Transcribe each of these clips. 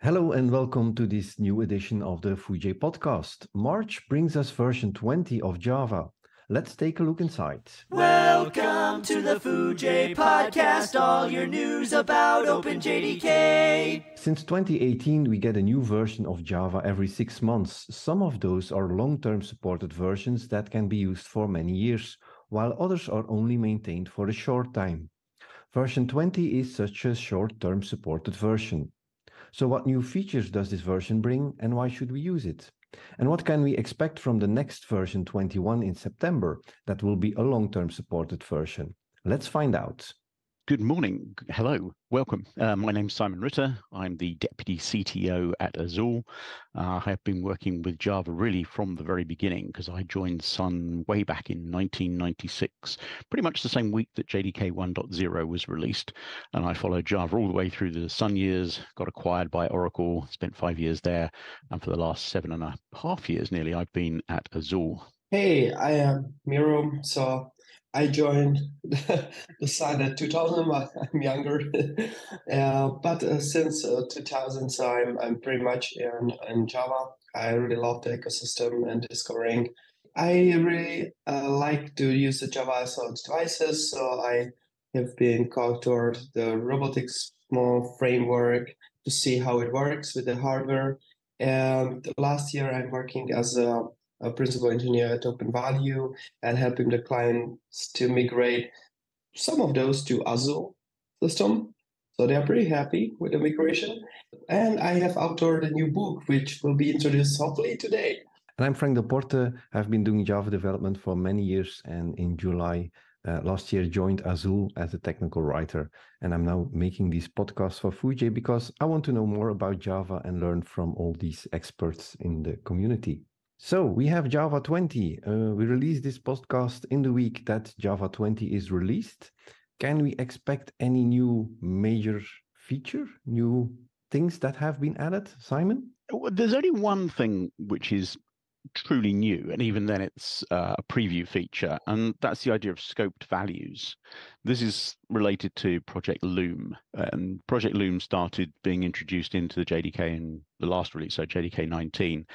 Hello and welcome to this new edition of the Foojay Podcast. March brings us version 20 of Java. Let's take a look inside. Welcome to the Foojay Podcast, all your news about OpenJDK. Since 2018, we get a new version of Java every 6 months. Some of those are long-term supported versions that can be used for many years, while others are only maintained for a short time. Version 20 is such a short-term supported version. So what new features does this version bring and why should we use it? And what can we expect from the next version 21 in September that will be a long-term supported version? Let's find out. Good morning. Hello. Welcome. My name's Simon Ritter. I'm the Deputy CTO at Azul. I have been working with Java really from the very beginning because I joined Sun way back in 1996, pretty much the same week that JDK 1.0 was released. And I followed Java all the way through the Sun years, got acquired by Oracle, spent 5 years there. And for the last 7.5 years nearly, I've been at Azul. Hey, I am Miro. So I joined the site at 2000. I'm younger, but since 2000, so I'm pretty much in Java. I really love the ecosystem and discovering. I really like to use the Java SOS devices. So I have been called toward the robotics small framework to see how it works with the hardware. And last year, I'm working as a principal engineer at OpenValue and helping the clients to migrate some of those to Azul system. So they are pretty happy with the migration. And I have authored a new book, which will be introduced hopefully today. And I'm Frank Delporte. I've been doing Java development for many years and in July last year joined Azul as a technical writer. And I'm now making these podcasts for Foojay because I want to know more about Java and learn from all these experts in the community. So we have Java 20. We released this podcast in the week that Java 20 is released. Can we expect any new major feature, new things that have been added, Simon? Well, there's only one thing which is truly new, and even then it's a preview feature, and that's the idea of scoped values. This is related to Project Loom, and Project Loom started being introduced into the JDK in the last release, so JDK 19,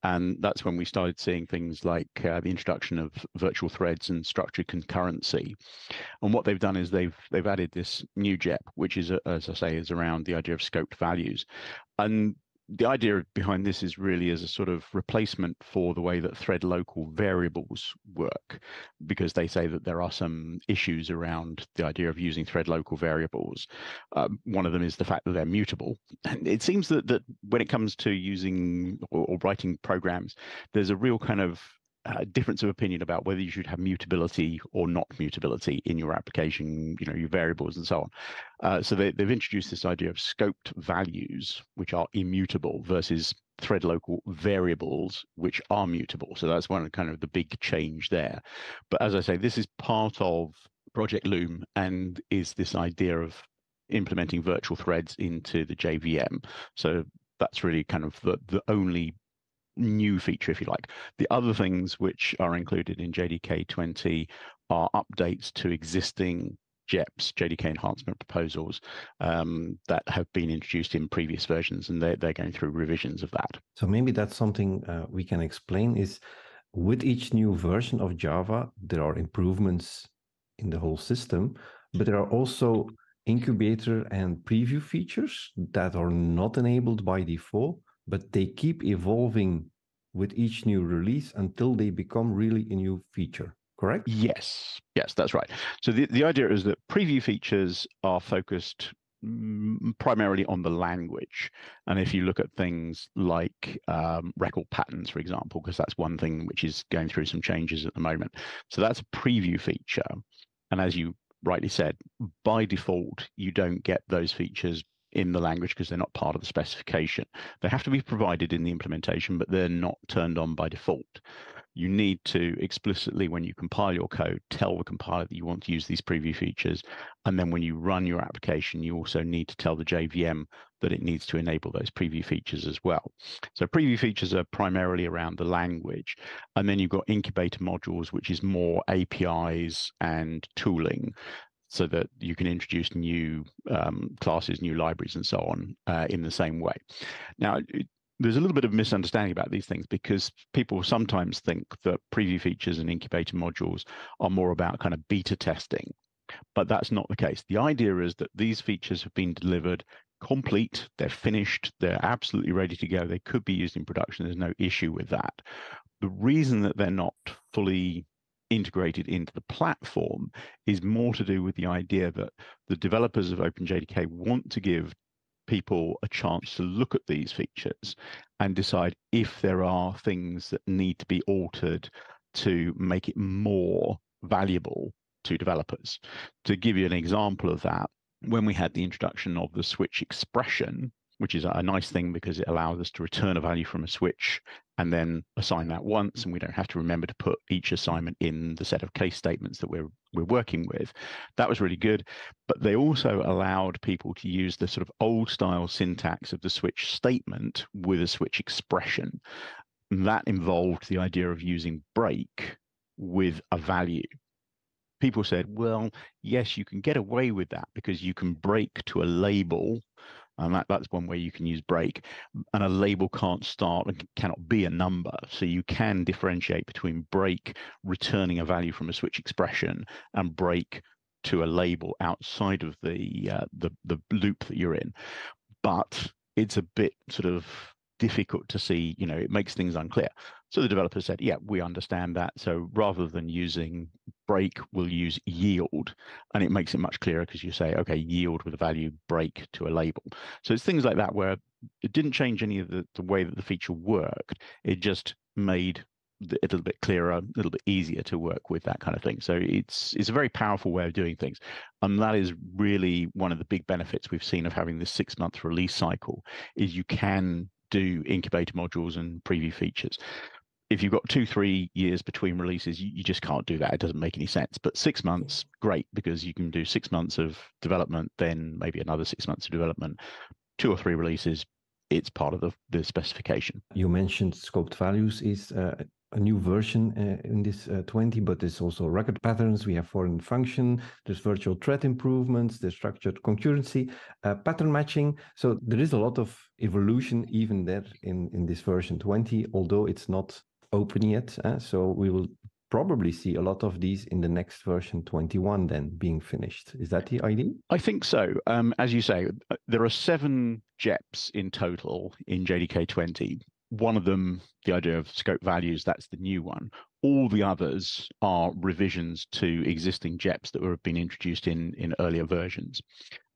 and that's when we started seeing things like the introduction of virtual threads and structured concurrency. And what they've done is they've added this new JEP, which is, as I say, is around the idea of scoped values. And the idea behind this is really as a sort of replacement for the way that thread local variables work, because they say that there are some issues around the idea of using thread local variables. One of them is the fact that they're mutable. And it seems that when it comes to using or writing programs, there's a real kind of difference of opinion about whether you should have mutability or not mutability in your application, your variables and so on. So they've introduced this idea of scoped values, which are immutable, versus thread local variables, which are mutable. So that's one of kind of the big change there. But as I say, this is part of Project Loom and is this idea of implementing virtual threads into the JVM. So that's really kind of the only new feature, if you like. The other things which are included in JDK 20 are updates to existing JEPs, JDK enhancement proposals, that have been introduced in previous versions, and they're going through revisions of that. So maybe that's something we can explain is with each new version of Java, there are improvements in the whole system, but there are also incubator and preview features that are not enabled by default, but they keep evolving with each new release until they become really a new feature, correct? Yes, that's right. So the idea is that preview features are focused primarily on the language. And if you look at things like record patterns, for example, because that's one thing which is going through some changes at the moment. So that's a preview feature. And as you rightly said, by default, you don't get those features in the language because they're not part of the specification. They have to be provided in the implementation, but they're not turned on by default. You need to explicitly, when you compile your code, tell the compiler that you want to use these preview features. And then when you run your application, you also need to tell the JVM that it needs to enable those preview features as well. So preview features are primarily around the language. And then you've got incubator modules, which is more APIs and tooling. so that you can introduce new classes, new libraries, and so on in the same way. Now, there's a little bit of misunderstanding about these things because people sometimes think that preview features and incubator modules are more about kind of beta testing, but that's not the case. The idea is that these features have been delivered complete, they're finished, they're absolutely ready to go. They could be used in production. There's no issue with that. The reason that they're not fully integrated into the platform is more to do with the idea that the developers of OpenJDK want to give people a chance to look at these features and decide if there are things that need to be altered to make it more valuable to developers. To give you an example of that, when we had the introduction of the switch expression, which is a nice thing because it allows us to return a value from a switch and then assign that once, and we don't have to remember to put each assignment in the set of case statements that we're working with. That was really good, but they also allowed people to use the sort of old style syntax of the switch statement with a switch expression. And that involved the idea of using break with a value. People said, well, yes, you can get away with that because you can break to a label, and that's one way you can use break, and a label can't start and cannot be a number. So you can differentiate between break, returning a value from a switch expression, and break to a label outside of the loop that you're in. But it's a bit sort of difficult to see, it makes things unclear. So the developer said, yeah, we understand that. So rather than using break, we'll use yield. And it makes it much clearer because you say, okay, yield with a value, break to a label. So it's things like that where it didn't change any of the way that the feature worked. It just made it a little bit clearer, a little bit easier to work with, that kind of thing. So it's a very powerful way of doing things. And that is really one of the big benefits we've seen of having this 6-month release cycle, is you can do incubator modules and preview features. If you've got 2-3 years between releases, you just can't do that. It doesn't make any sense. But 6 months, great, because you can do 6 months of development, then maybe another 6 months of development, 2 or 3 releases. It's part of the specification. You mentioned scoped values is a new version in this 20, but there's also record patterns. We have foreign function, there's virtual thread improvements, there's structured concurrency, pattern matching. So there is a lot of evolution even there in this version 20, although it's not open yet. So we will probably see a lot of these in the next version 21 then being finished. Is that the idea? I think so. As you say, there are 7 JEPs in total in JDK 20. One of them, the idea of scope values, that's the new one. All the others are revisions to existing JEPs that have been introduced in earlier versions.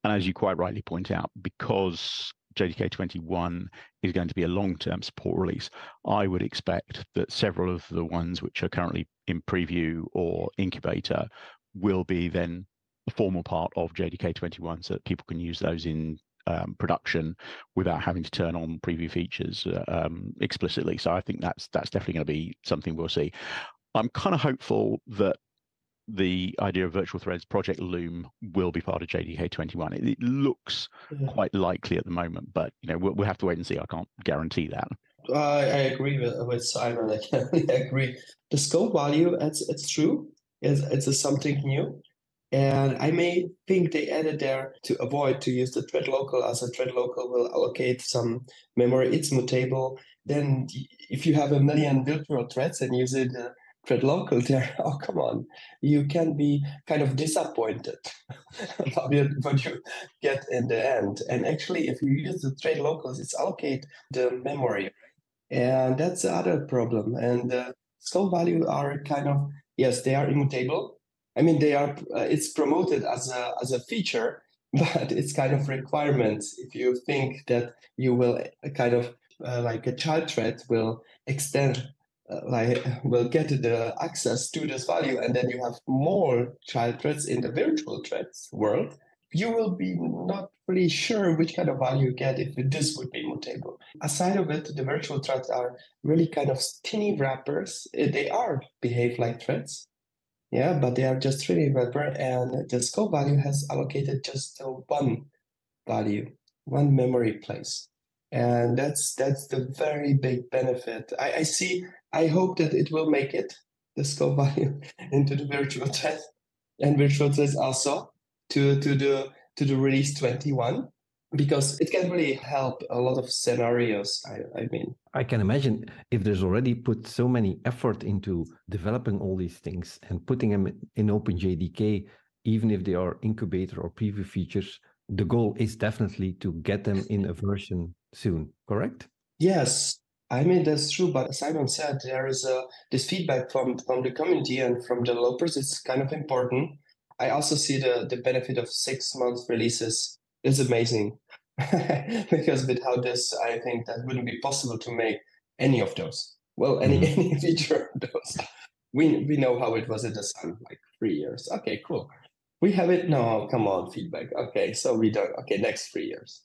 And as you quite rightly point out, because JDK 21 is going to be a long-term support release, I would expect that several of the ones which are currently in preview or incubator will be then a formal part of JDK 21 so that people can use those in production without having to turn on preview features explicitly. So I think that's definitely going to be something we'll see. I'm kind of hopeful that the idea of virtual threads, Project Loom, will be part of JDK 21. It looks quite likely at the moment, but we'll have to wait and see. I can't guarantee that. I agree with Simon. I agree. The scope value, it's true. It's something new. And I may think they added there to avoid to use the thread local, as a thread local will allocate some memory. It's mutable. Then if you have a million virtual threads and use it thread local there, oh, come on. You can be kind of disappointed about what you get in the end. And actually, if you use the thread locals, it's allocate the memory. And that's the other problem. And the scope value are kind of, yes, they are immutable. I mean, they are. It's promoted as a feature, but it's kind of requirements. If you think that you will kind of like a child thread will extend, will get the access to this value, and then you have more child threads in the virtual threads world, you will be not really sure which kind of value you get if this would be mutable. Aside of it, the virtual threads are really kind of tiny wrappers. They behave like threads. Yeah, but they are just 3D wrapper, and the scope value has allocated just one value, one memory place. And that's the very big benefit. I hope that it will make it, the scope value, into the virtual thread, and virtual threads also. to the release 21, because it can really help a lot of scenarios. I mean, I can imagine if there's already put so many effort into developing all these things and putting them in OpenJDK, even if they are incubator or preview features, the goal is definitely to get them in a version soon, correct? yes, I mean, that's true. But as Simon said, there is this feedback from the community and from developers. It's kind of important. I also see the benefit of 6 month releases is amazing. Because without this, I think that wouldn't be possible to make any of those. Well, any feature of those. We know how it was in the sun, like 3 years. Okay, cool. We have it. No, come on, feedback. Okay, so we don't. Okay, next 3 years.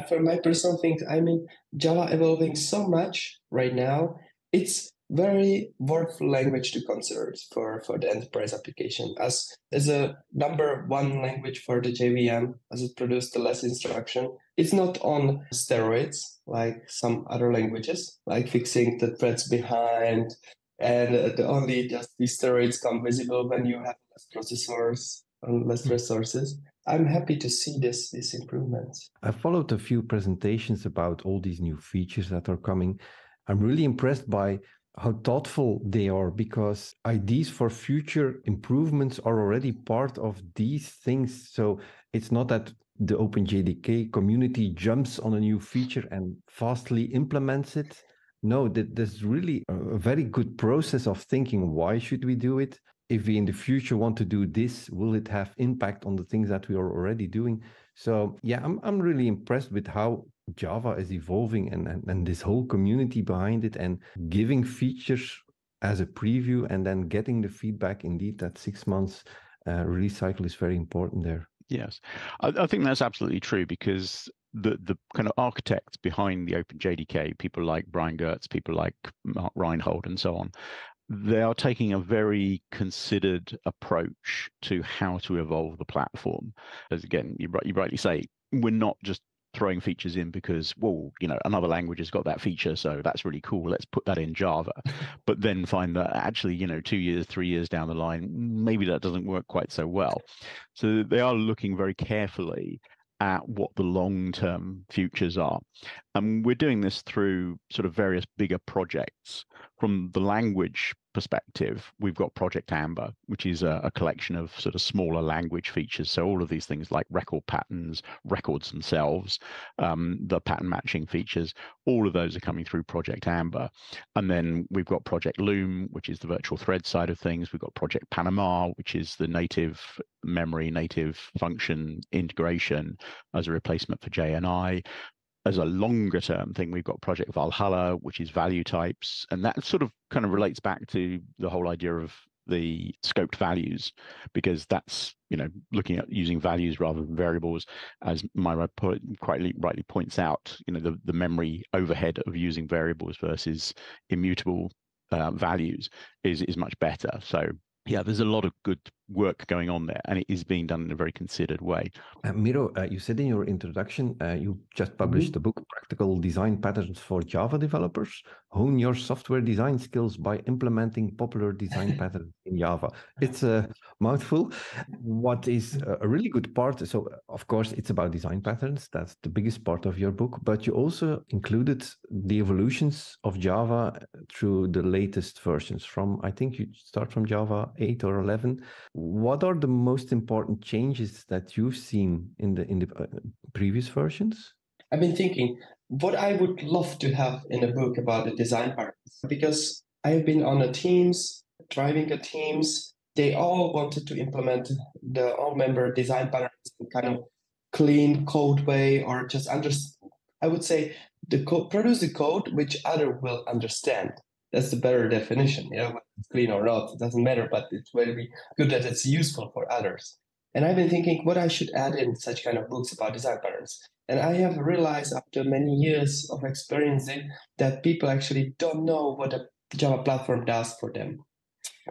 For my personal thing, I mean, Java evolving so much right now. It's very worthwhile language to consider for the enterprise application as a number one language for the JVM, as it produced the less instruction. It's not on steroids like some other languages, like fixing the threads behind, and the only just these steroids come visible when you have less processors and less resources. I'm happy to see these improvements. I followed a few presentations about all these new features that are coming. I'm really impressed by how thoughtful they are, because ideas for future improvements are already part of these things. So it's not that the OpenJDK community jumps on a new feature and fastly implements it. No, there's really a very good process of thinking, why should we do it? If we in the future want to do this, will it have impact on the things that we are already doing? So yeah, I'm really impressed with how Java is evolving and this whole community behind it, and giving features as a preview and then getting the feedback. Indeed, that 6 months release cycle is very important there. Yes, I think that's absolutely true, because the kind of architects behind the OpenJDK, people like Brian Gertz, people like Mark Reinhold, and so on, they are taking a very considered approach to how to evolve the platform. As again, you rightly say, we're not just throwing features in because, well, another language has got that feature, so that's really cool, let's put that in Java. But then find that actually, 2 years, 3 years down the line, maybe that doesn't work quite so well. So they are looking very carefully at what the long-term futures are. And we're doing this through sort of various bigger projects. From the language perspective, we've got Project Amber, which is a collection of sort of smaller language features. So all of these things like record patterns, records themselves, the pattern matching features, all of those are coming through Project Amber. And then we've got Project Loom, which is the virtual thread side of things. We've got Project Panama, which is the native memory, native function integration as a replacement for JNI. As a longer term thing, we've got Project Valhalla, which is value types. And that sort of kind of relates back to the whole idea of the scoped values, because that's, looking at using values rather than variables, as Miro quite rightly points out, the memory overhead of using variables versus immutable values is much better. So yeah, there's a lot of good work going on there, and it is being done in a very considered way. Miro, you said in your introduction, you just published the book, Practical Design Patterns for Java Developers. Hone your software design skills by implementing popular design patterns in Java. It's a mouthful. What is a really good part, so of course it's about design patterns, that's the biggest part of your book, but you also included the evolutions of Java through the latest versions from, I think you start from Java 8 or 11. What are the most important changes that you've seen in the previous versions? I've been thinking what I would love to have in a book about the design patterns, because I've been on the teams, driving the teams. They all wanted to implement the all-member design patterns in kind of clean code way, or just I would say produce the code which other will understand. That's the better definition. Whether it's clean or not, it doesn't matter, but it's very good that it's useful for others. And I've been thinking what I should add in such kind of books about design patterns. And I have realized after many years of experiencing that people actually don't know what a Java platform does for them.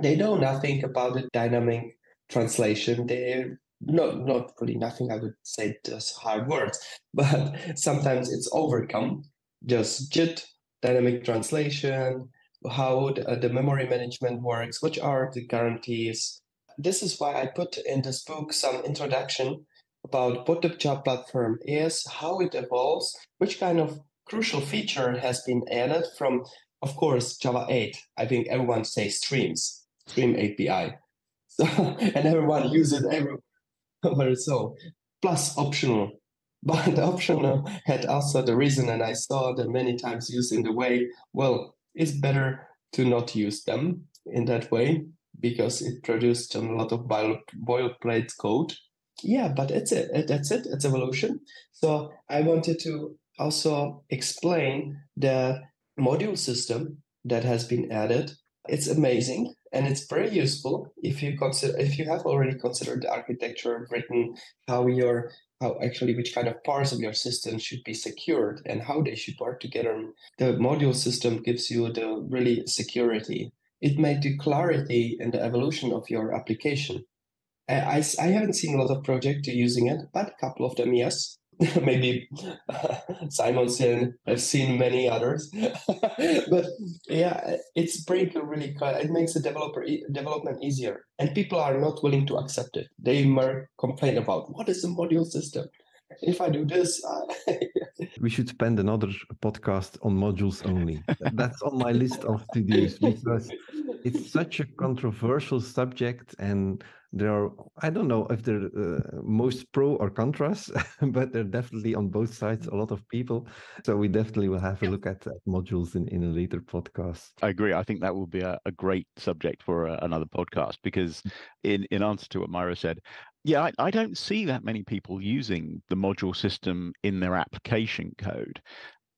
They know nothing about the dynamic translation. They not really nothing, I would say just hard words, but sometimes it's overcome. Just JIT, dynamic translation, how the memory management works, which are the guarantees. this is why I put in this book some introduction about what the Java platform is, how it evolves, which kind of crucial feature has been added from, of course, Java 8. I think everyone says Stream API. So, and everyone uses it everywhere. So, plus optional. But the optional had also the reason, and I saw them many times used in the way, well, it's better to not use them in that way because it produced a lot of boilerplate code. Yeah, but that's it. It's evolution. So I wanted to also explain the module system that has been added. It's amazing and it's very useful if you have already considered the architecture, written which kind of parts of your system should be secured and how they should work together. The module system gives you the really security. It made the clarity and the evolution of your application. I haven't seen a lot of projects using it, but a couple of them, yes. Maybe Simonson, I've seen many others. But yeah, it's really clear. It makes the development easier. And people are not willing to accept it. They more complain about what is the module system? If I do this, we should spend another podcast on modules only. That's on my list of to-dos because it's such a controversial subject, and there are, I don't know if they're most pro or contras, but they're definitely on both sides, a lot of people. So we definitely will have a look at modules in a later podcast. I agree. I think that will be a great subject for another podcast because in answer to what Miro said, yeah, I don't see that many people using the module system in their application code.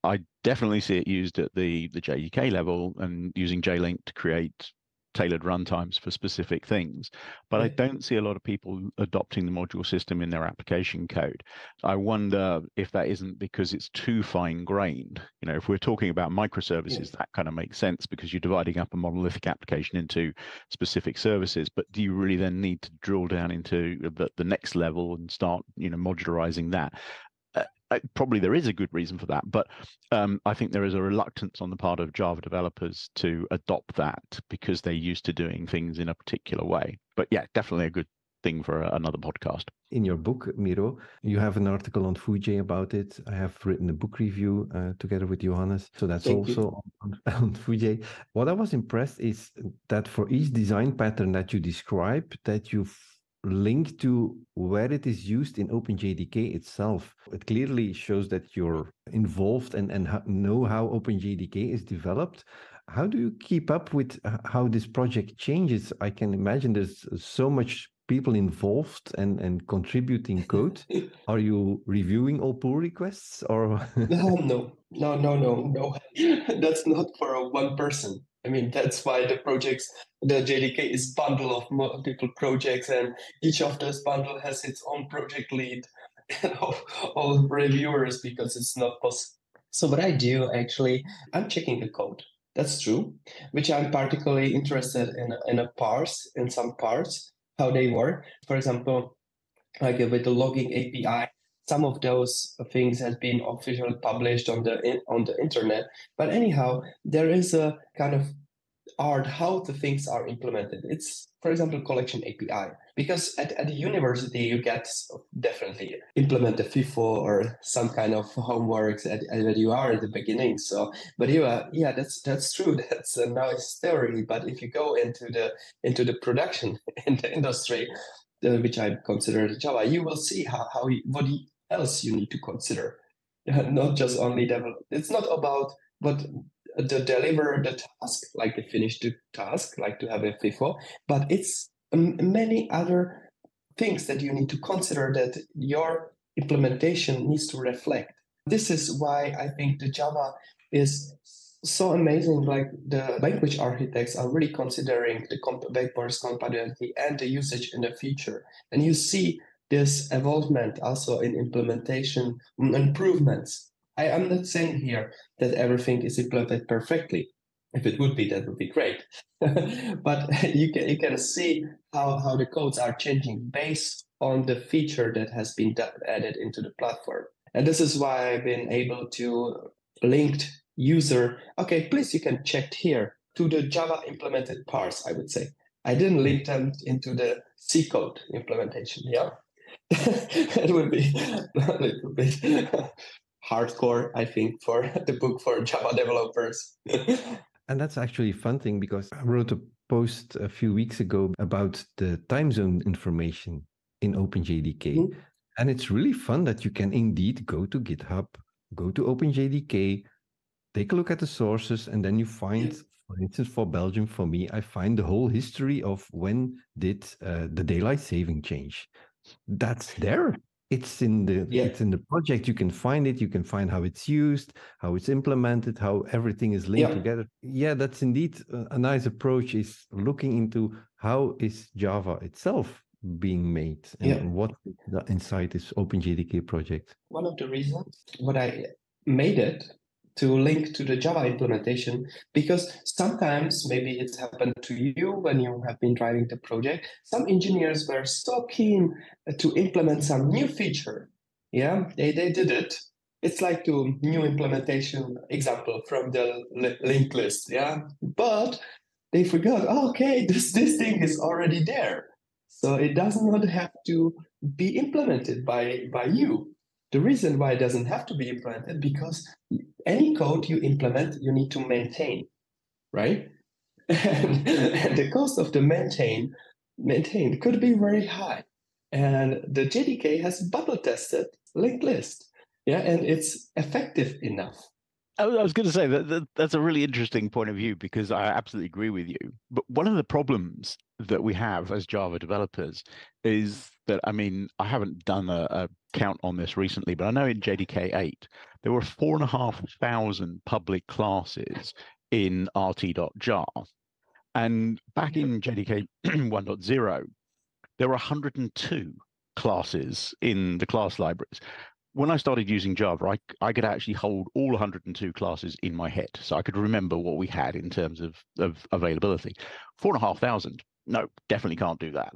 I definitely see it used at the JEDK level and using JLink to create tailored runtimes for specific things. But I don't see a lot of people adopting the module system in their application code. I wonder if that isn't because it's too fine-grained. You know, if we're talking about microservices, that kind of makes sense because you're dividing up a monolithic application into specific services. But do you really then need to drill down into the next level and start, modularizing that? Probably there is a good reason for that, but I think there is a reluctance on the part of Java developers to adopt that because they're used to doing things in a particular way. But yeah, definitely a good thing for another podcast. In your book, Miro, you have an article on Foojay about it. I have written a book review together with Johannes, so that's also on Foojay. What I was impressed is that for each design pattern that you describe, that you've link to where it is used in OpenJDK itself. It clearly shows that you're involved and know how OpenJDK is developed. How do you keep up with how this project changes? I can imagine there's so much people involved and contributing code. Are you reviewing all pull requests or? No. That's not for one person. I mean, that's why the JDK is bundle of multiple projects, and each of those bundle has its own project lead and all reviewers because it's not possible. So what I do actually, I'm checking the code. That's true, which I'm particularly interested in some parts, how they work. For example, like with the logging API, some of those things has been officially published on the internet. But anyhow, there is a kind of art how the things are implemented. It's, for example, collection API, because at the university you get definitely implement the FIFO or some kind of homeworks when you are at the beginning. So, but that's true. That's a nice theory. But if you go into the production in the industry, which I consider Java, you will see what else you need to consider. Not just only develop. It's not about what to deliver the task, like to finish the task, like to have a FIFO, but it's many other things that you need to consider that your implementation needs to reflect. This is why I think the Java is so amazing. Like the language architects are really considering the backwards compatibility and the usage in the future. And you see this evolvement also in implementation improvements. I am not saying here that everything is implemented perfectly. If it would be, that would be great. But you can see how the codes are changing based on the feature that has been added into the platform. And this is why I've been able to link user, okay, please you can check here to the Java implemented parts, I would say. I didn't link them into the C code implementation. Yeah, it would be a little bit hardcore, I think, for the book for Java developers. And that's actually a fun thing, because I wrote a post a few weeks ago about the time zone information in OpenJDK. Mm-hmm. And it's really fun that you can indeed go to GitHub, go to OpenJDK, take a look at the sources, and then you find, for instance, for Belgium, for me, I find the whole history of when did the daylight saving change. That's there. It's in the project. You can find it. You can find how it's used, how it's implemented, how everything is linked together. Yeah, that's indeed a nice approach, is looking into how is Java itself being made and what inside this OpenJDK project. One of the reasons what I made it to link to the Java implementation, because sometimes maybe it's happened to you when you have been driving the project. Some engineers were so keen to implement some new feature. Yeah, they did it. It's like the new implementation example from the linked list. Yeah, but they forgot, okay, this thing is already there. So it does not have to be implemented by you. The reason why it doesn't have to be implemented, because any code you implement, you need to maintain, right? And the cost of the maintain could be very high. And the JDK has bubble tested linked list, and it's effective enough. I was going to say that's a really interesting point of view, because I absolutely agree with you. But one of the problems that we have as Java developers is that, I mean, I haven't done a count on this recently, but I know in JDK 8, there were 4,500 public classes in rt.jar. And back in JDK 1.0, there were 102 classes in the class libraries. When I started using Java, I could actually hold all 102 classes in my head. So I could remember what we had in terms of availability. 4,500. No, definitely can't do that.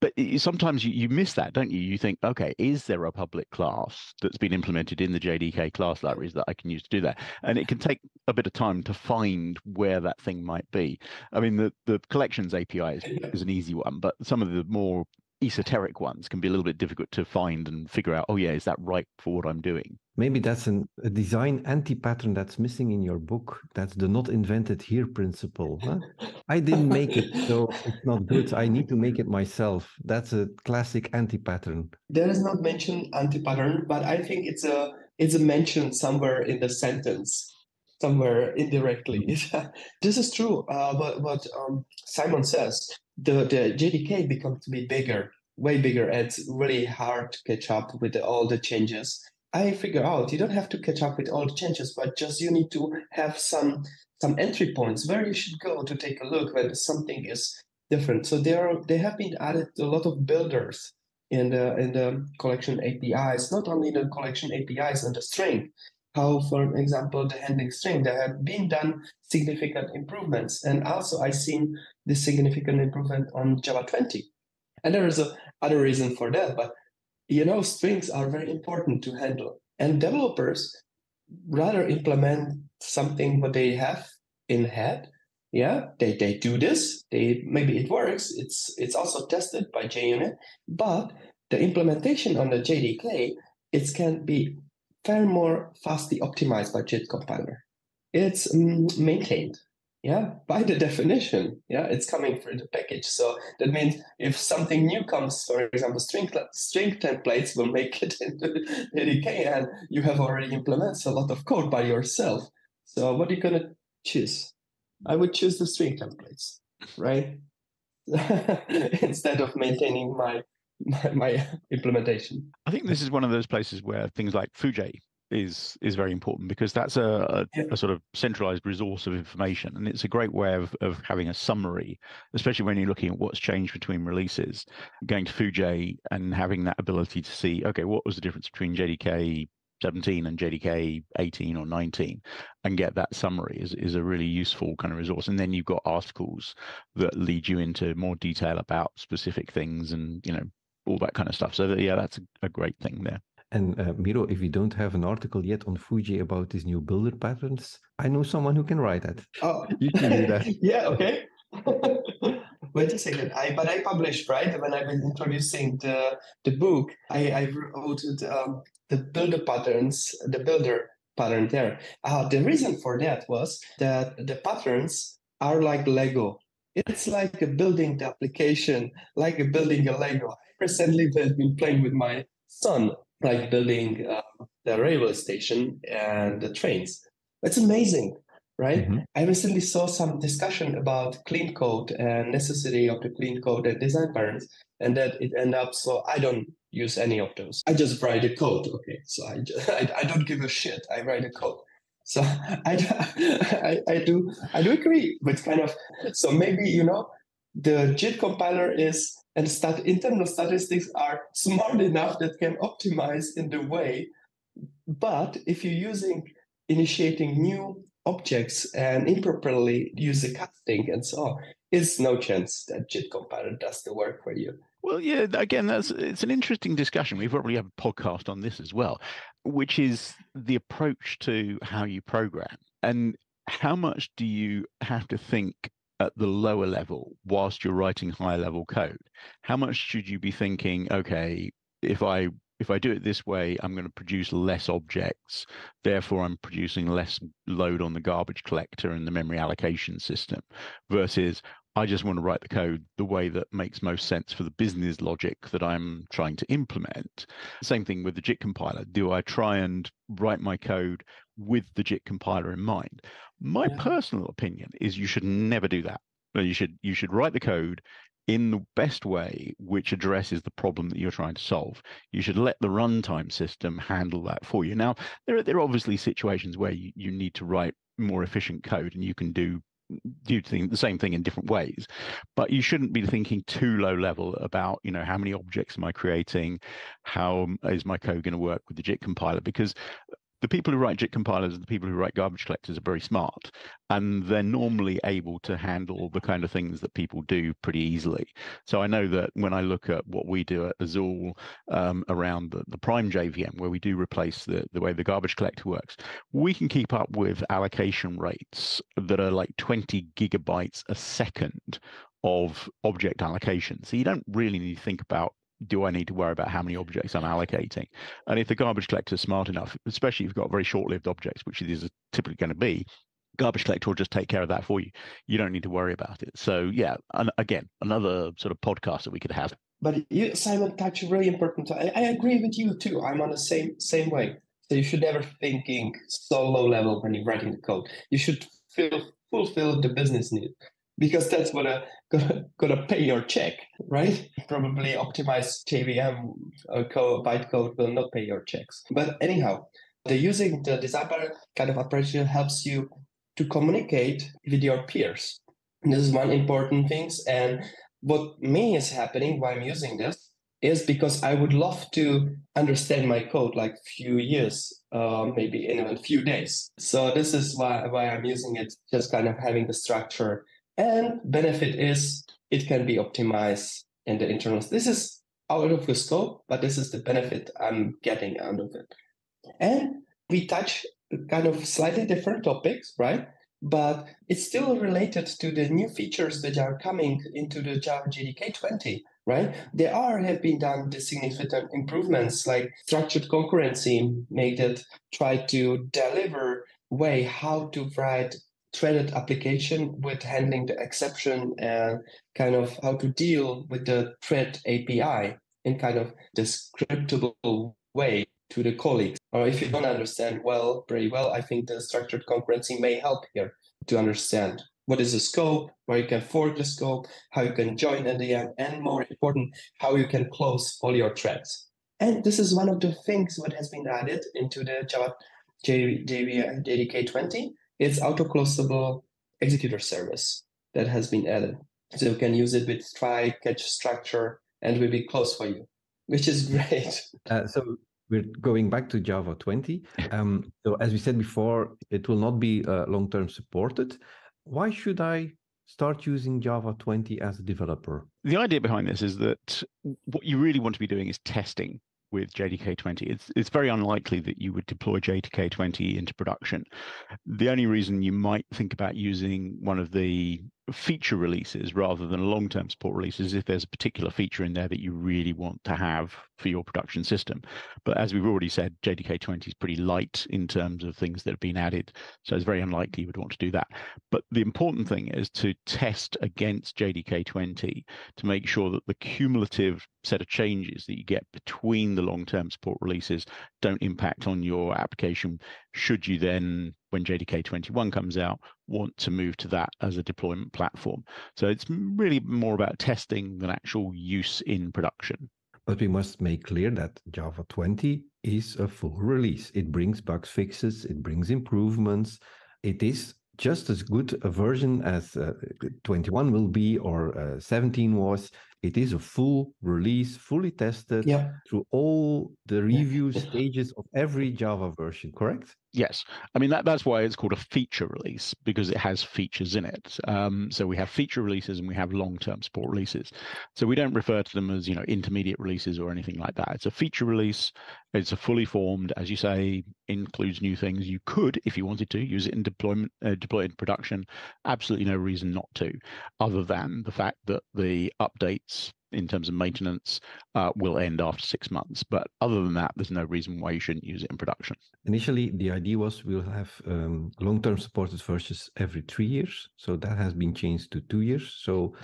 But sometimes you miss that, don't you? You think, okay, is there a public class that's been implemented in the JDK class libraries that I can use to do that? And it can take a bit of time to find where that thing might be. I mean, the collections API is an easy one, but some of the more esoteric ones can be a little bit difficult to find and figure out, oh yeah, is that right for what I'm doing? Maybe that's a design anti-pattern that's missing in your book. That's the not invented here principle. Huh? I didn't make it, so it's not good. I need to make it myself. That's a classic anti-pattern. There is not mentioned anti-pattern, but I think it's a mention somewhere in the sentence, somewhere indirectly. This is true. What Simon says, the JDK becomes to be bigger, way bigger, and it's really hard to catch up with all the changes. I figure out you don't have to catch up with all the changes, but just you need to have some entry points where you should go to take a look when something is different. So they have been added a lot of builders in the collection APIs, not only the collection APIs and the string. How, for example, the handling string, there have been done significant improvements. And also I've seen this significant improvement on Java 20. And there is other reason for that, but strings are very important to handle. And developers rather implement something what they have in head. Yeah, they do this. Maybe it works. It's also tested by JUnit, but the implementation on the JDK, it can be far more fastly optimized by JIT compiler. It's maintained, by the definition, it's coming through the package. So that means if something new comes, for example, string templates will make it into JDK, and you have already implemented a lot of code by yourself. So what are you gonna choose? I would choose the string templates, right? Instead of maintaining my implementation. I think this is one of those places where things like Foojay is very important, because that's a sort of centralized resource of information, and it's a great way of having a summary, especially when you're looking at what's changed between releases. Going to Foojay and having that ability to see, okay, what was the difference between JDK 17 and JDK 18 or 19, and get that summary is a really useful kind of resource. And then you've got articles that lead you into more detail about specific things and all that kind of stuff. So that's a great thing there. And Miro, if you don't have an article yet on Foojay about these new builder patterns, I know someone who can write that. Oh, you can do that. Yeah, okay. Wait a second. I published, right, when I was introducing the book. I wrote the builder patterns, the builder pattern there. The reason for that was that the patterns are like Lego. It's like a building the application, like a building a Lego. I recently have been playing with my son, like building the railway station and the trains. It's amazing, right? Mm-hmm. I recently saw some discussion about clean code and necessity of the clean code and design patterns, and that it ended up so I don't use any of those. I just write a code. Okay, so I don't give a shit. I write a code. So I do agree with kind of, so maybe the JIT compiler is and internal statistics are smart enough that can optimize in the way, but if you're initiating new objects and improperly use the casting and so on, it's no chance that JIT compiler does the work for you. Well, yeah, again, it's an interesting discussion. We probably have a podcast on this as well, which is the approach to how you program and how much do you have to think at the lower level whilst you're writing higher level code. How much should you be thinking, okay, if I do it this way, I'm going to produce less objects, therefore I'm producing less load on the garbage collector and the memory allocation system, versus I just want to write the code the way that makes most sense for the business logic that I'm trying to implement. Same thing with the JIT compiler. Do I try and write my code with the JIT compiler in mind? My personal opinion is you should never do that. You should write the code in the best way which addresses the problem that you're trying to solve. You should let the runtime system handle that for you. Now, there are obviously situations where you need to write more efficient code, and you can do the same thing in different ways, but you shouldn't be thinking too low level about, how many objects am I creating? How is my code going to work with the JIT compiler? Because the people who write JIT compilers and the people who write garbage collectors are very smart, and they're normally able to handle the kind of things that people do pretty easily. So I know that when I look at what we do at Azul around the prime JVM, where we do replace the way the garbage collector works, we can keep up with allocation rates that are like 20 gigabytes a second of object allocation. So you don't really need to think about, do I need to worry about how many objects I'm allocating? And if the garbage collector is smart enough, especially if you've got very short-lived objects, which it is typically going to be, garbage collector will just take care of that for you. You don't need to worry about it. So yeah, and again, another sort of podcast that we could have. But you, Simon, touched a really important. I agree with you too. I'm on the same way. So you should never thinking so low level when you're writing the code. You should fulfill the business need, because that's what gonna pay your check, right? Probably optimized JVM bytecode will not pay your checks. But anyhow, using the designer kind of approach helps you to communicate with your peers. And this is one important thing. And what me is happening while I'm using this is because I would love to understand my code like few years, maybe in a few days. So this is why I'm using it, just kind of having the structure. And benefit is it can be optimized in the internals. This is out of the scope, but this is the benefit I'm getting out of it. And we touch kind of slightly different topics, right? But it's still related to the new features that are coming into the Java JDK 20, right? There have been done the significant improvements like structured concurrency, made it try to deliver way how to write threaded application with handling the exception and kind of how to deal with the thread API in kind of descriptable way to the colleagues. Or if you don't understand very well, I think the structured concurrency may help here to understand what is the scope, where you can fork the scope, how you can join in the end, and more important, how you can close all your threads. And this is one of the things what has been added into the Java JDK 20. It's auto-closable executor service that has been added. So you can use it with try, catch structure, and it will be closed for you, which is great. So we're going back to Java 20. So as we said before, it will not be long-term supported. Why should I start using Java 20 as a developer? The idea behind this is that what you really want to be doing is testing with JDK 20. It's very unlikely that you would deploy JDK 20 into production. The only reason you might think about using one of the feature releases rather than long-term support releases if there's a particular feature in there that you really want to have for your production system. But as we've already said, JDK 20 is pretty light in terms of things that have been added, so it's very unlikely you would want to do that. But the important thing is to test against JDK 20 to make sure that the cumulative set of changes that you get between the long-term support releases don't impact on your application, should you then, when JDK 21 comes out, want to move to that as a deployment platform. So it's really more about testing than actual use in production. But we must make clear that Java 20 is a full release. It brings bug fixes, it brings improvements. It is just as good a version as 21 will be or 17 was. It is a full release, fully tested through all the review stages of every Java version, correct? Yes. I mean, that's why it's called a feature release, because it has features in it. So we have feature releases and we have long-term support releases. So we don't refer to them as, intermediate releases or anything like that. It's a feature release. It's a fully formed, as you say, includes new things. You could, if you wanted to, use it in deploy it in production. Absolutely no reason not to, other than the fact that the updates in terms of maintenance will end after 6 months. But other than that, there's no reason why you shouldn't use it in production. Initially, the idea was we'll have long-term supported versions every 3 years. So that has been changed to 2 years. So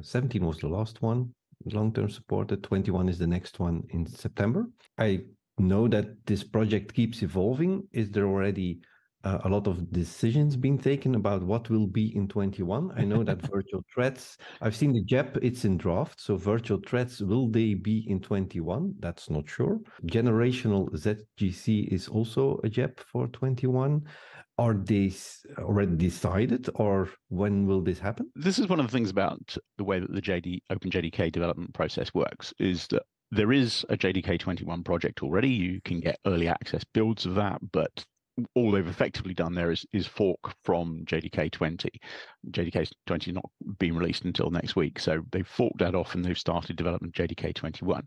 17 was the last one, long-term supported. 21 is the next one in September. I know that this project keeps evolving. Is there already a lot of decisions being taken about what will be in 21? I know that virtual threads, I've seen the JEP, it's in draft. So virtual threads, will they be in 21? That's not sure. Generational ZGC is also a JEP for 21. Are these already decided, or when will this happen? This is one of the things about the way that the OpenJDK development process works, is that there is a JDK 21 project already. You can get early access builds of that, but all they've effectively done there is fork from JDK 20. JDK 20 is not being released until next week, so they've forked that off and they've started development JDK 21.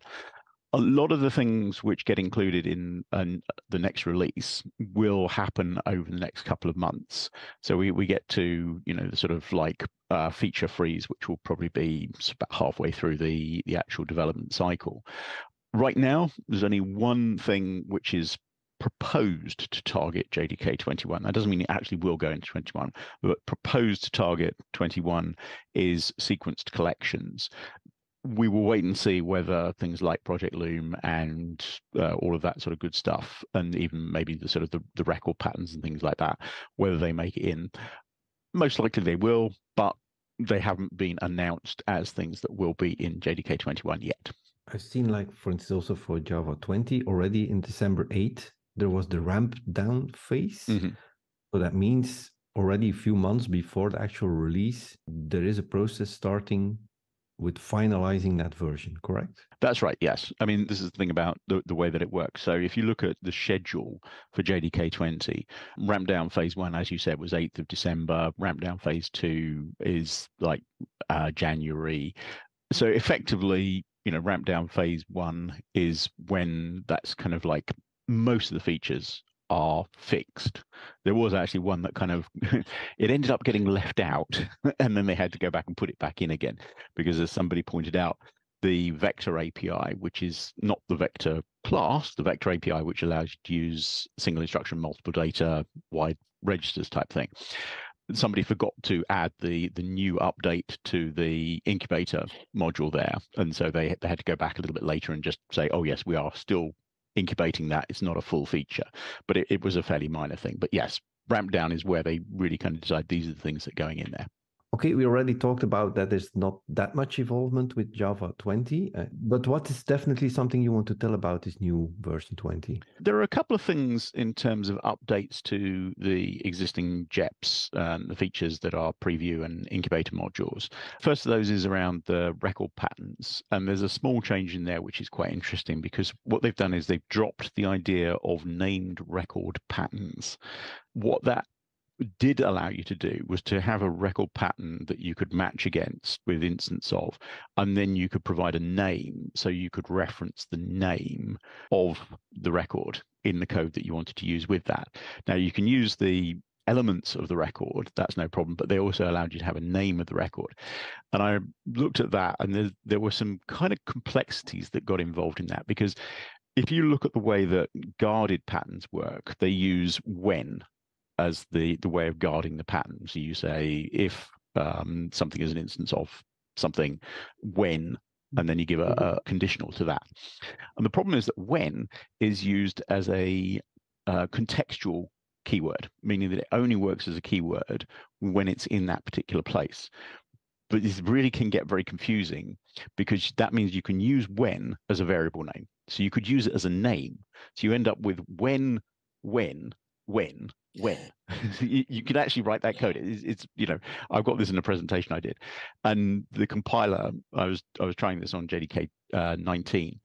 A lot of the things which get included in the next release will happen over the next couple of months. So we get to, the sort of like feature freeze, which will probably be about halfway through the actual development cycle. Right now, there's only one thing which is proposed to target JDK 21. That doesn't mean it actually will go into 21, but proposed to target 21 is sequenced collections. We will wait and see whether things like Project Loom and all of that sort of good stuff, and even maybe the sort of the record patterns and things like that, whether they make it in. Most likely they will, but they haven't been announced as things that will be in JDK 21 yet. I've seen, like, for instance, also for Java 20, already in December 8th, there was the ramp down phase. Mm-hmm. So that means already a few months before the actual release, there is a process starting with finalizing that version, correct? That's right, yes. I mean, this is the thing about the way that it works. So if you look at the schedule for JDK 20, ramp down phase 1, as you said, was 8th of December. Ramp down phase 2 is like January. So effectively, ramp down phase 1 is when that's kind of like most of the features are fixed. There was actually one that kind of it ended up getting left out, and then they had to go back and put it back in again, because as somebody pointed out, the vector API, which is not the vector class, the vector API, which allows you to use single instruction, multiple data, wide registers type thing, somebody forgot to add the new update to the incubator module there, and so they had to go back a little bit later and just say, oh yes, we are still incubating that. It's not a full feature, but it was a fairly minor thing. But yes, ramp down is where they really kind of decide these are the things that are going in there. Okay, we already talked about that there's not that much involvement with Java 20, but what is definitely something you want to tell about this new version 20? There are a couple of things in terms of updates to the existing JEPs, the features that are preview and incubator modules. First of those is around the record patterns, and there's a small change in there which is quite interesting, because what they've done is they've dropped the idea of named record patterns. What that did allow you to do was to have a record pattern that you could match against with instance of, and then you could provide a name, so you could reference the name of the record in the code that you wanted to use with that. Now you can use the elements of the record, that's no problem, but they also allowed you to have a name of the record. And I looked at that, and there were some kind of complexities that got involved in that, because if you look at the way that guarded patterns work, they use when as the way of guarding the pattern. So you say if something is an instance of something, when, and then you give a conditional to that. And the problem is that when is used as a contextual keyword, meaning that it only works as a keyword when it's in that particular place. But this really can get very confusing, because that means you can use when as a variable name. So you could use it as a name. So you end up with when. You could actually write that code. It's I've got this in a presentation I did, and the compiler, I was trying this on JDK 19,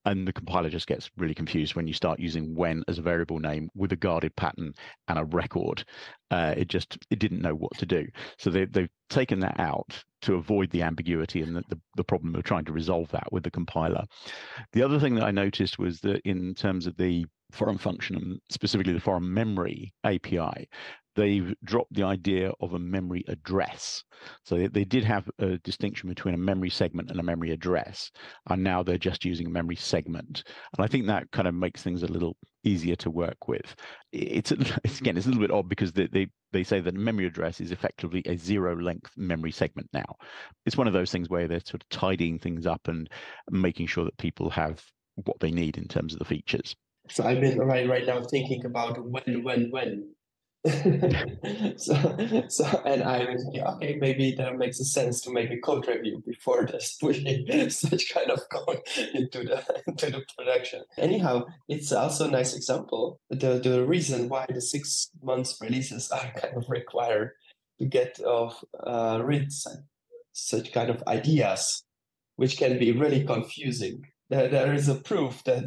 and the compiler just gets really confused when you start using when as a variable name with a guarded pattern and a record. It didn't know what to do. So they've taken that out to avoid the ambiguity and the problem of trying to resolve that with the compiler. The other thing that I noticed was that in terms of the foreign function, and specifically the foreign memory API, they've dropped the idea of a memory address. So they did have a distinction between a memory segment and a memory address, and now they're just using a memory segment. And I think that kind of makes things a little easier to work with. It's a little bit odd, because they say that a memory address is effectively a zero-length memory segment now. It's one of those things where they're sort of tidying things up and making sure that people have what they need in terms of the features. So I've been right now thinking about when. so and okay, maybe that makes sense to make a code review before this pushing such kind of code into the production. Anyhow, it's also a nice example. The reason why the 6 months releases are kind of required to get rid such kind of ideas, which can be really confusing. There is a proof that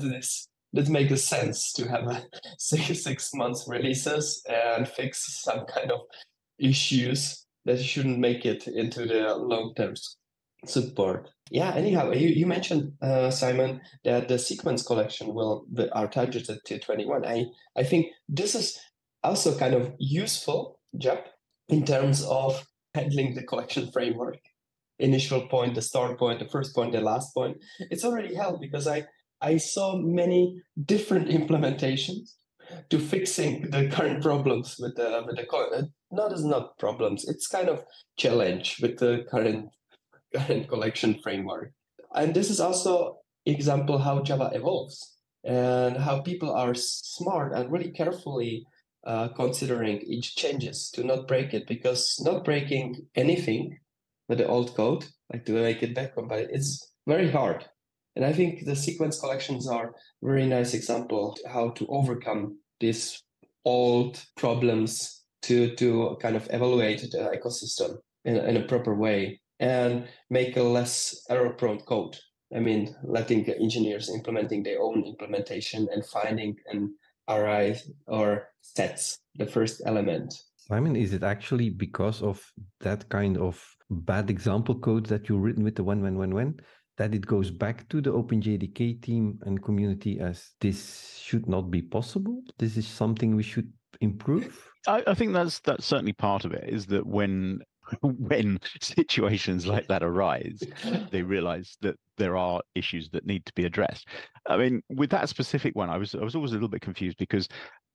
that makes sense to have a 6 months releases and fix some kind of issues that shouldn't make it into the long-term support. Yeah, anyhow, you mentioned, Simon, that the sequence collection are targeted to 21. I think this is also kind of useful, JEP, in terms of handling the collection framework. Initial point, the start point, the first point, the last point. It's already helped, because I saw many different implementations to fixing the current problems with the not problems. It's kind of challenge with the current collection framework. And this is also example how Java evolves and how people are smart and really carefully considering each changes to not break it, because not breaking anything with the old code, like to make it back compatible, it's very hard. And I think the sequence collections are a very nice example how to overcome these old problems to kind of evaluate the ecosystem in a proper way and make a less error-prone code. I mean, letting the engineers implementing their own implementation and finding an array or sets the first element. Simon, is it actually because of that kind of bad example code that you've written with the when, that it goes back to the OpenJDK team and community as this should not be possible? This is something we should improve? I think that's certainly part of it, is that when situations like that arise, they realize that there are issues that need to be addressed. I mean, with that specific one, I was always a little bit confused, because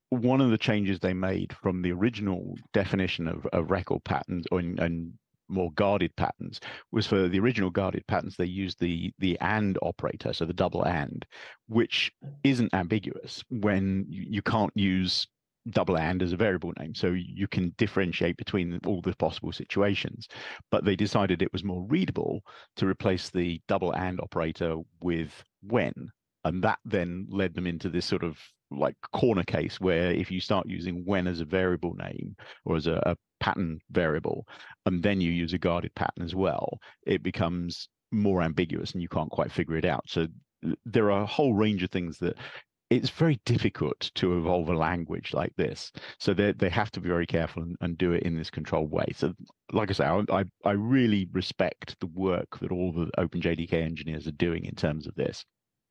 one of the changes they made from the original definition of record patterns and more guarded patterns was, for the original guarded patterns, they used the AND operator, so the double AND, which isn't ambiguous when you can't use double AND as a variable name, so you can differentiate between all the possible situations. But they decided it was more readable to replace the double AND operator with when, and that then led them into this sort of like corner case where if you start using when as a variable name or as a pattern variable, and then you use a guarded pattern as well, it becomes more ambiguous and you can't quite figure it out. So there are a whole range of things that it's very difficult to evolve a language like this. So they have to be very careful and do it in this controlled way. So like I say, I really respect the work that all the OpenJDK engineers are doing in terms of this.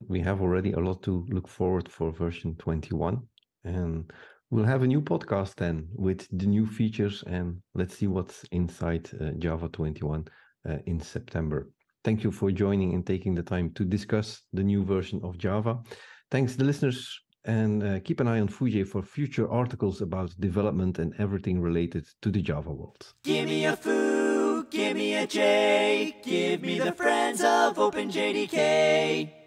We have already a lot to look forward for version 21. And we'll have a new podcast then with the new features, and let's see what's inside Java 21 in September. Thank you for joining and taking the time to discuss the new version of Java. Thanks, the listeners, and keep an eye on Foojay for future articles about development and everything related to the Java world. Give me a foo, give me a J, give me the friends of OpenJDK.